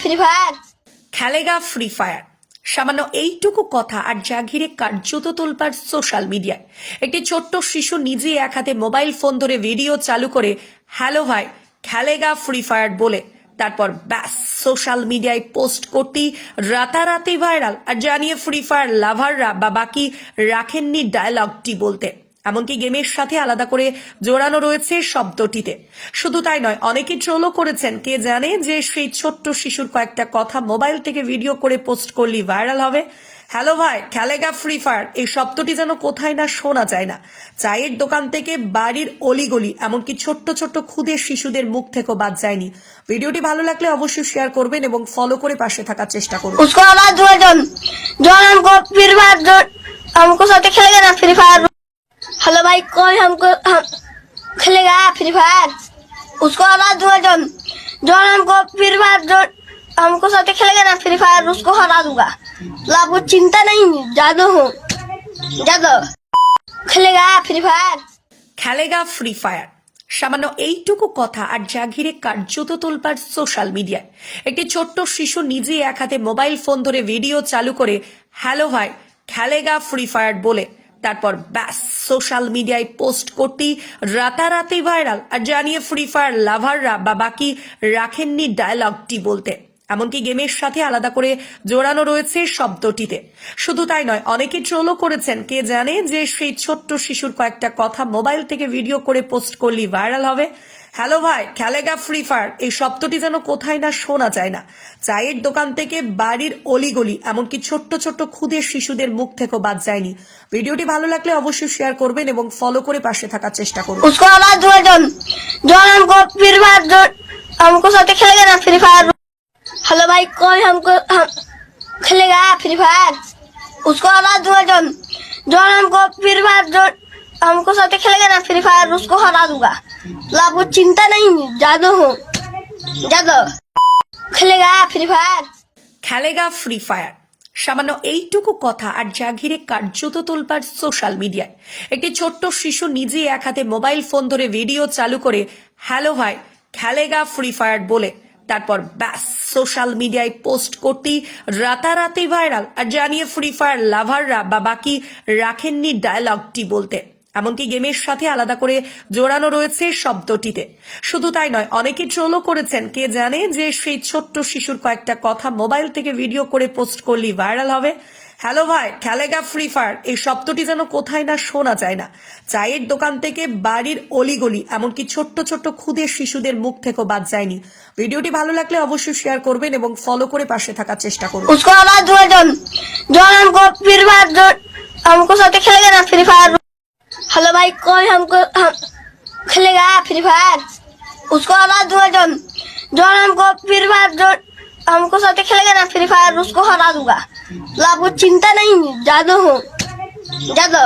Free fire খেলেগা free fire. সামান্য এইটুকু কথা আর যা ঘিরে কার্যত তোলপাড় সোশ্যাল মিডিয়ায়। একটি ছোট্ট শিশু নিজেই এক হাতে মোবাইল ফোন ধরে ভিডিও চালু করে হ্যালো ভাই খেলেগা ফ্রি ফায়ার বলে তারপর ব্যাস সোশ্যাল মিডিয়ায় পোস্ট করতেই রাতারাতি ভাইরাল। আর জানিয়ে ফ্রি ফায়ার লাভাররা বা বাকি রাখেননি ডায়লগটি বলতে, এমনকি গেমের সাথে আলাদা করে জোড়ানো রয়েছে শব্দটিতে। শুধু তাই নয়, অনেকে ট্রোলও করেছেন, কে জানে যে সেই ছোট্ট শিশুর কয়েকটা কথা মোবাইল থেকে ভিডিও করে পোস্ট করলেই ভাইরাল হবে। হ্যালো ভাই খেলেগা ফ্রি ফায়ার এই শব্দটি যেন কোথায় না শোনা যায় না। চায়ের দোকান থেকে বাড়ির অলিগলি, এমনকি ছোট্ট ছোট্ট ক্ষুদে শিশুদের মুখ থেকেও বাদ যায়নি। ভিডিওটি ভালো লাগলে অবশ্যই শেয়ার করবেন এবং ফলো করে পাশে থাকার চেষ্টা করুন। उसको आवाज हुआ जॉन हमको फ्री फायर हमको साथ खेलेगा ना फ्री फायर। हेलो भाई कोई हमको खेलेगा फ्री फायर। उसको आवाज हुआ जॉन हमको फ्री फायर हमको साथ खेलेगा ना फ्री फायर, उसको हरा दूंगा। आपको चिंता नहीं, जादू हूँ जादू खेलेगा फ्री फायर। খেলেগা ফ্রি ফায়ার। সামান্য এইটুকু কথা আর যা ঘিরে কার্যত তোলপাড় সোশ্যাল মিডিয়ায়। একটি ছোট্ট শিশু নিজেই এক হাতে মোবাইল ফোন ধরে ভিডিও চালু করে হ্যালো ভাই খেলেগা ফ্রি ফায়ার বলে তারপর ব্যাস সোশ্যাল মিডিয়ায় পোস্ট করতেই রাতারাতি ভাইরাল। আর জানিয়ে ফ্রি ফায়ার লাভাররা বা বাকি রাখেননি ডায়লগটি বলতে, এমনকি গেমের সাথে আলাদা করে জোড়ানো রয়েছে শব্দটিতে। শুধু তাই নয়, অনেকে ট্রোলও করেছেন, কে জানে যে সেই ছোট্ট শিশুর কয়েকটা কথা মোবাইল থেকে ভিডিও করে পোস্ট করলেই ভাইরাল হবে। হ্যালো ভাই খেলেগা ফ্রি ফায়ার এই শব্দটি যেন কোথায় না শোনা যায় না। চায়ের দোকান থেকে বাড়ির অলিগলি, এমনকি ছোট্ট ছোট্ট ক্ষুদে শিশুদের মুখ থেকেও বাদ যায়নি। ভিডিওটি ভালো লাগলে অবশ্যই শেয়ার করবেন এবং ফলো করে পাশে থাকার চেষ্টা করুন। उसको आवाज हुआ जॉन हमको फ्री फायर हमको साथ खेलेगा ना फ्री फायर। हेलो भाई कोई हमको खेलेगा फ्री फायर। उसको आवाज हुआ जॉन हमको फ्री फायर हमको साथ खेलेगा ना फ्री फायर, उसको हरा दूंगा। आपको चिंता नहीं, जादू हूँ जादू खेलेगा फ्री फायर। খেলেগা ফ্রি ফায়ার। সামান্য এইটুকু কথা আর যা ঘিরে কার্যত তোলপাড় সোশ্যাল মিডিয়ায়। একটি ছোট্ট শিশু নিজেই এক হাতে মোবাইল ফোন ধরে ভিডিও চালু করে হ্যালো ভাই খেলেগা ফ্রি ফায়ার বলে তারপর ব্যাস সোশ্যাল মিডিয়ায় পোস্ট করতেই রাতারাতি ভাইরাল। আর জানিয়ে ফ্রি ফায়ার লাভাররা বা বাকি রাখেননি ডায়লগটি বলতে, এমনকি গেমের সাথে আলাদা করে জোড়ানো রয়েছে শব্দটিতে। শুধু তাই নয়, অনেকে ট্রোলও করেছেন, কে জানে যে সেই ছোট্ট শিশুর কয়েকটা কথা মোবাইল থেকে ভিডিও করে পোস্ট করলেই ভাইরাল হবে। হ্যালো ভাই খেলেগা ফ্রি ফায়ার এই শব্দটি যেন কোথায় না শোনা যায় না। চায়ের দোকান থেকে বাড়ির অলিগলি, এমনকি ছোট্ট ছোট্ট ক্ষুদে শিশুদের মুখ থেকেও বাদ যায়নি। ভিডিওটি ভালো লাগলে অবশ্যই শেয়ার করবেন এবং ফলো করে পাশে থাকার চেষ্টা করুন। उसको आवाज हुआ जॉन हमको फ्री फायर हमको साथ खेलेगा ना फ्री फायर। हेलो भाई कोई हमको खेलेगा फ्री फायर। उसको आवाज हुआ जॉन हमको फ्री फायर हमको साथ खेलेगा ना फ्री फायर, उसको हरा दूंगा। आपको चिंता नहीं, जादू हूँ जादू।